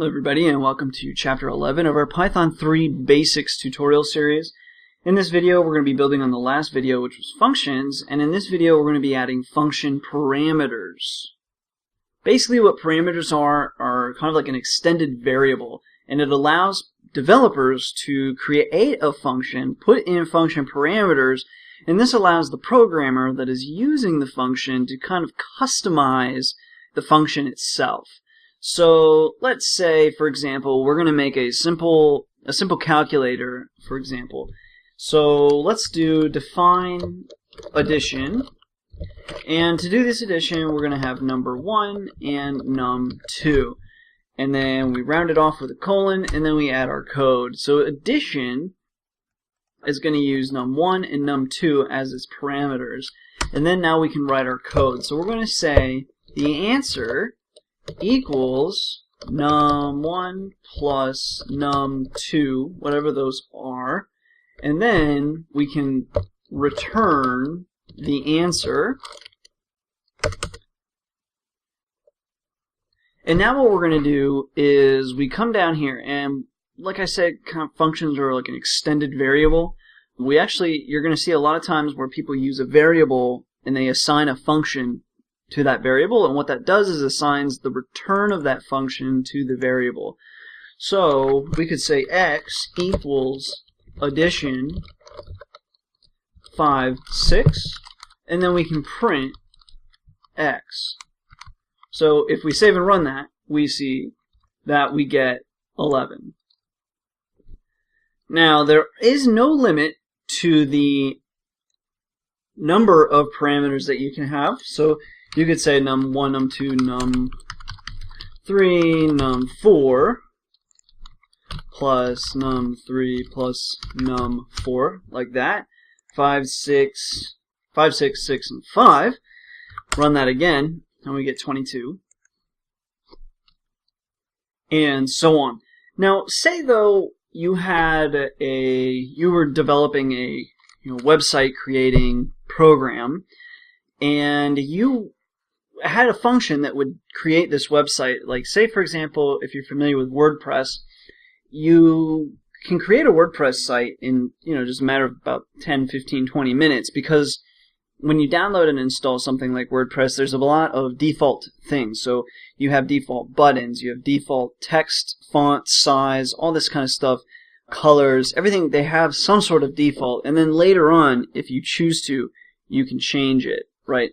Hello everybody and welcome to Chapter 11 of our Python 3 Basics tutorial series. In this video we're going to be building on the last video, which was functions, and in this video we're going to be adding function parameters. Basically what parameters are kind of like an extended variable, and it allows developers to create a function, put in function parameters, and this allows the programmer that is using the function to kind of customize the function itself. So let's say, for example, we're going to make a simple calculator, for example. So let's do define addition, and to do this addition we're going to have num1 and num2, and then we round it off with a colon, and then we add our code. So addition is going to use num1 and num2 as its parameters, and then now we can write our code. So we're going to say the answer equals num1 plus num2, whatever those are, and then we can return the answer. And now what we're going to do is we come down here, and like I said, kind of functions are like an extended variable. You're going to see a lot of times where people use a variable and they assign a function to that variable, and what that does is assigns the return of that function to the variable. So we could say x equals addition 5, 6, and then we can print x. So if we save and run that, we see that we get 11. Now there is no limit to the number of parameters that you can have. So you could say num1, num2, num3, num4 plus num3 plus num4, like that. 5, 6, 6, and 5. Run that again, and we get 22. And so on. Now, say though you were developing a website creating program, and you had a function that would create this website. Like, say for example, if you're familiar with WordPress, you can create a WordPress site in just a matter of about 10, 15, 20 minutes, because when you download and install something like WordPress, there's a lot of default things. So you have default buttons, you have default text, font, size, all this kind of stuff, colors, everything. They have some sort of default, and then later on, if you choose to, you can change it, right?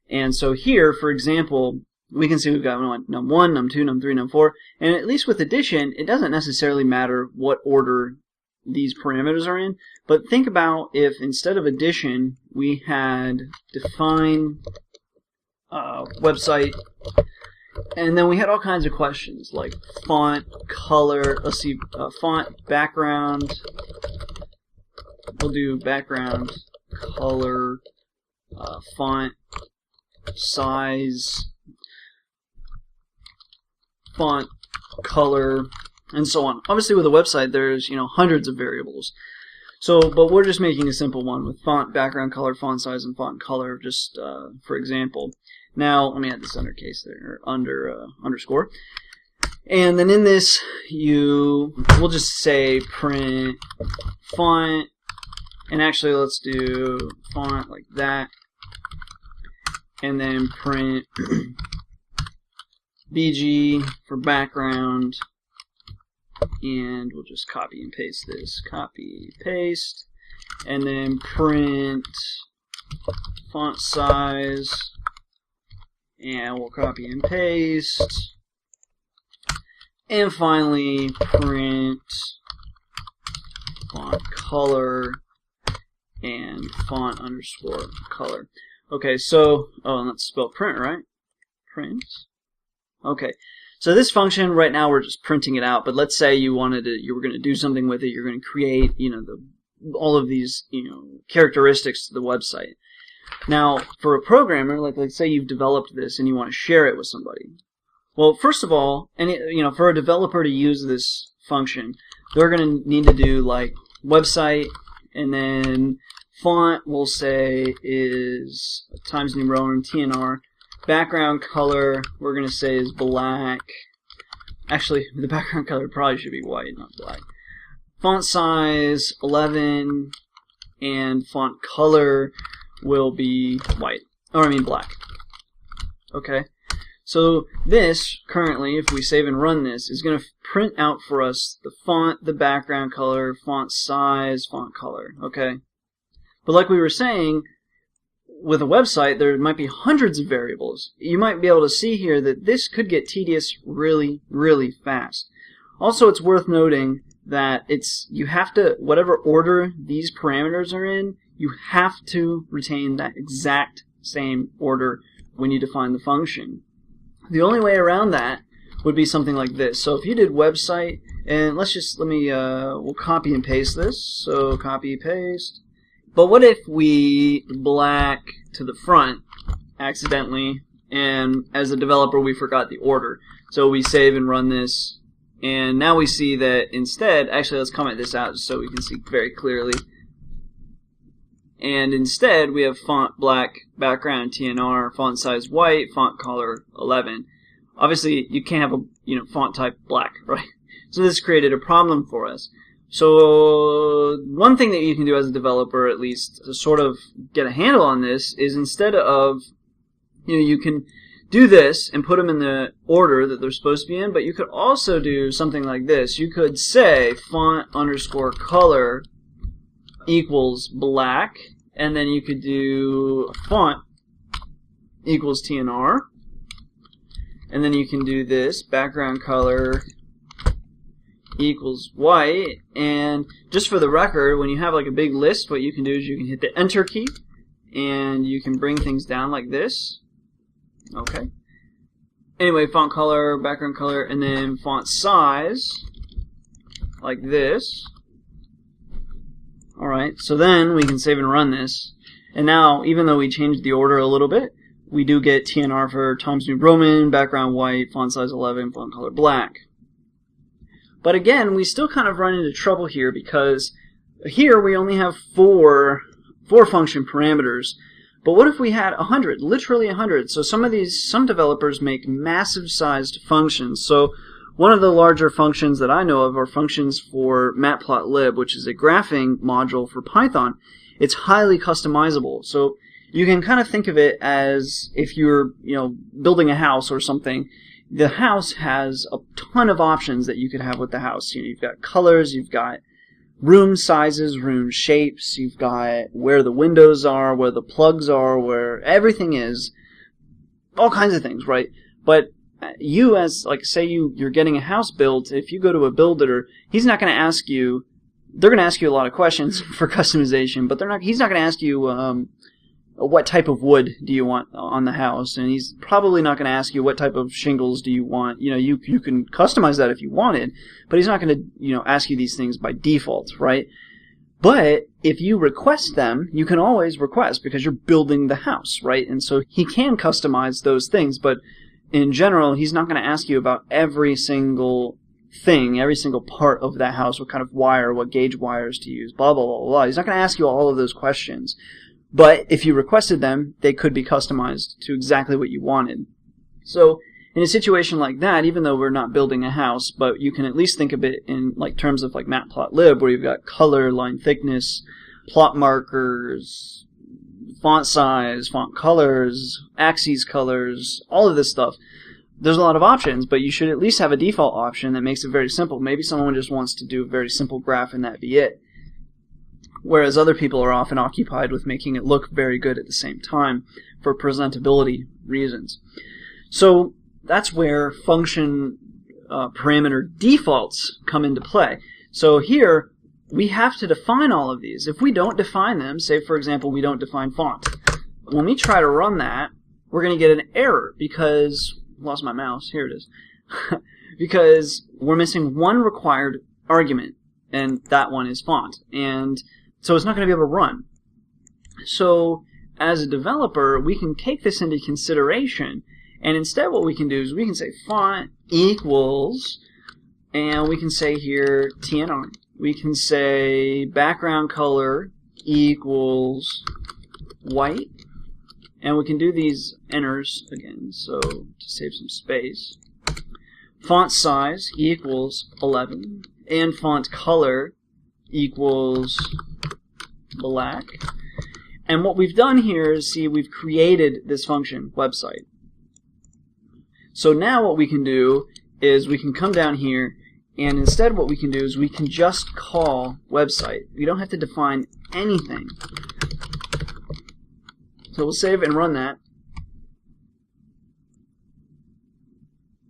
And so here, for example, we can see we've got num1, num2, num3, num4, and at least with addition, it doesn't necessarily matter what order these parameters are in, but think about if instead of addition, we had define website, and then we had all kinds of questions like font, color, font, background, we'll do background, color, font, size, font, color, and so on. Obviously with a website there's hundreds of variables. But we're just making a simple one with font, background, color, font size, and font color, just for example. Now let me add this undercase there, or underscore. And then in this we'll just say print font, and actually let's do font like that, and then print BG for background, and we'll just copy and paste this, copy, paste, and then print font size, and we'll copy and paste, and finally print font color and font underscore color. Okay, so, and let's spell print, right? Print. Okay, so this function right now we're just printing it out, but let's say you were going to do something with it. You're going to create, all of these, characteristics to the website. Now, for a programmer, like say you've developed this and you want to share it with somebody. Well, first of all, for a developer to use this function, they're going to need to do like website, and then font we'll say is Times New Roman TNR. Background color we're going to say is black. actually, the background color probably should be white, not black. Font size 11, and font color will be white, or I mean black. Okay, so this currently, if we save and run this, is going to print out for us the font, the background color, font size, font color. Okay, but like we were saying, with a website, there might be hundreds of variables. You might be able to see here that this could get tedious really, really fast. Also, it's worth noting that you have to, whatever order these parameters are in, you have to retain that exact same order when you define the function. The only way around that would be something like this. So if you did website, and we'll copy and paste this. So copy, paste. But what if we black to the front accidentally, and as a developer we forgot the order? So we save and run this, and now we see that instead, actually let's comment this out so we can see very clearly. And instead we have font black, background TNR, font size white, font color 11. Obviously you can't have a font type black, right? So this created a problem for us. So one thing that you can do as a developer, at least, to sort of get a handle on this is instead of, you can do this and put them in the order that they're supposed to be in, but you could also do something like this. You could say font underscore color equals black, and then you could do font equals TNR, and then you can do this background color equals white. And just for the record, when you have like a big list, what you can do is you can hit the enter key and you can bring things down like this. Okay. Anyway, font color, background color, and then font size like this. Alright, so then we can save and run this. And now, even though we changed the order a little bit, we do get TNR for Times New Roman, background white, font size 11, font color black. But again, we still kind of run into trouble here because here we only have four function parameters. But what if we had 100, literally 100? So some developers make massive sized functions. So one of the larger functions that I know of are functions for Matplotlib, which is a graphing module for Python. It's highly customizable. So you can kind of think of it as if you're, building a house or something. The house has a ton of options that you could have with the house. You've got colors, you've got room sizes, room shapes, you've got where the windows are, where the plugs are, where everything is, all kinds of things, right? But you as, say you're getting a house built, if you go to a builder, he's not going to ask you, they're going to ask you a lot of questions for customization, but he's not going to ask you, what type of wood do you want on the house, and he's probably not going to ask you what type of shingles do you want. You can customize that if you wanted, but he's not going to ask you these things by default, right? But if you request them, you can always request because you're building the house, right? And so he can customize those things, but in general, he's not going to ask you about every single thing, every single part of that house, what kind of wire, what gauge wires to use, blah, blah, blah, blah. He's not going to ask you all of those questions. But if you requested them, they could be customized to exactly what you wanted. So in a situation like that, even though we're not building a house, but you can at least think of it in terms of Matplotlib, where you've got color, line thickness, plot markers, font size, font colors, axes colors, all of this stuff. There's a lot of options, but you should at least have a default option that makes it very simple. Maybe someone just wants to do a very simple graph and that be it. Whereas other people are often occupied with making it look very good at the same time for presentability reasons. So that's where function parameter defaults come into play. So here we have to define all of these. If we don't define them, say for example we don't define font, when we try to run that, we're going to get an error because, lost my mouse, here it is, because we're missing one required argument, and that one is font. And so it's not going to be able to run. So as a developer, we can take this into consideration, and instead what we can do is we can say font equals, and we can say here TNR. We can say background color equals white, and we can do these enters again, so to save some space. font size equals 11, and font color equals black. And what we've done here is, see, we've created this function, website. So now what we can do is we can come down here, and instead what we can do is we can just call website. We don't have to define anything. So we'll save and run that.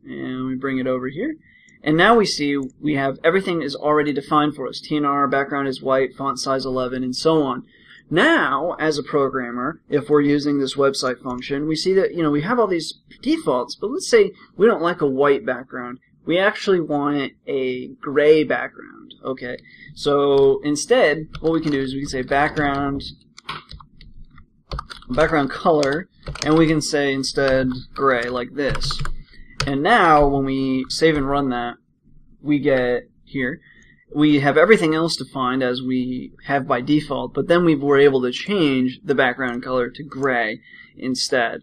And we bring it over here. And now we see we have everything is already defined for us. TNR, background is white, font size 11, and so on. Now, as a programmer, if we're using this website function, we see that, we have all these defaults, but let's say we don't like a white background. We actually want a gray background. Okay, so instead, what we can do is we can say background color, and we can say instead gray, like this. And now, when we save and run that, we get here, we have everything else defined as we have by default, but then we were able to change the background color to gray instead.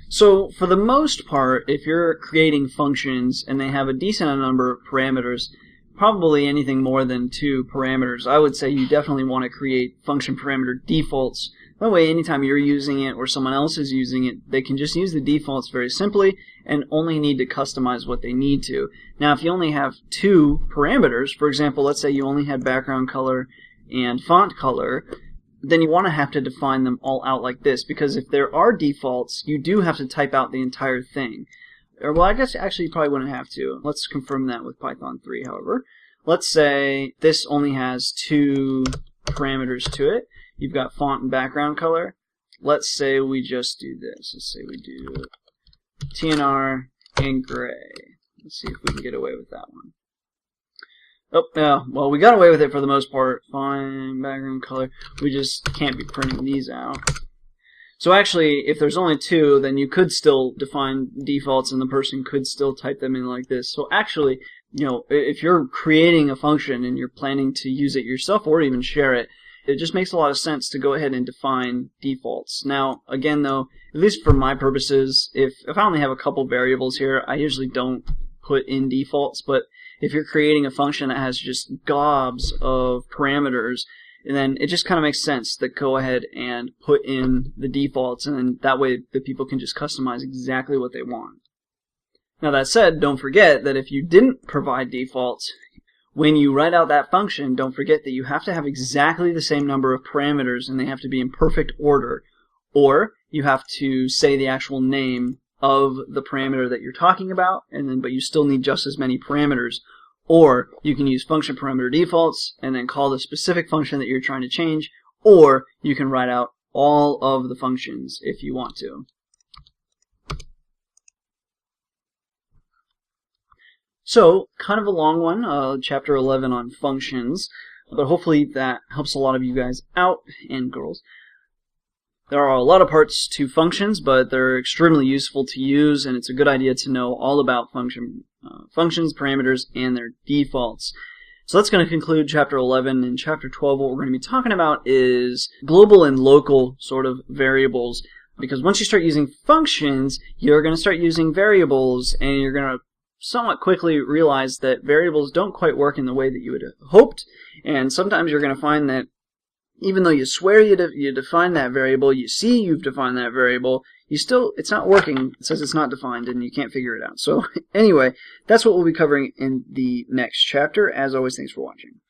So, for the most part, if you're creating functions and they have a decent number of parameters, probably anything more than 2 parameters, I would say you definitely want to create function parameter defaults. That way, anytime you're using it or someone else is using it, they can just use the defaults very simply and only need to customize what they need to. Now, if you only have 2 parameters, for example, let's say you only had background color and font color, then you want to have to define them all out like this, because if there are defaults, you do have to type out the entire thing. Or, well, I guess actually you probably wouldn't have to. Let's confirm that with Python 3, however. Let's say this only has 2 parameters to it. You've got font and background color. Let's say we just do this. Let's say we do TNR and gray. Let's see if we can get away with that one. Oh, yeah, well, we got away with it for the most part. Font, background color. We just can't be printing these out. So actually, if there's only 2, then you could still define defaults and the person could still type them in like this. So actually, if you're creating a function and you're planning to use it yourself or even share it, it just makes a lot of sense to go ahead and define defaults. Now, again though, at least for my purposes, if I only have a couple variables here, I usually don't put in defaults, but if you're creating a function that has just gobs of parameters, then it just kind of makes sense to go ahead and put in the defaults, and then that way the people can just customize exactly what they want. Now that said, don't forget that if you didn't provide defaults, when you write out that function, don't forget that you have to have exactly the same number of parameters and they have to be in perfect order. Or you have to say the actual name of the parameter that you're talking about, but you still need just as many parameters. Or you can use function parameter defaults and then call the specific function that you're trying to change, or you can write out all of the functions if you want to. So, kind of a long one, chapter 11 on functions, but hopefully that helps a lot of you guys out, and girls. There are a lot of parts to functions, but they're extremely useful to use, and it's a good idea to know all about functions, parameters, and their defaults. So that's going to conclude chapter 11. In chapter 12, what we're going to be talking about is global and local sort of variables, because once you start using functions, you're going to start using variables, and you're going to somewhat quickly realize that variables don't quite work in the way that you would have hoped, and sometimes you're going to find that even though you swear you define that variable, you see you've defined that variable, it's not working. It says it's not defined and you can't figure it out. So anyway, that's what we'll be covering in the next chapter. As always, thanks for watching.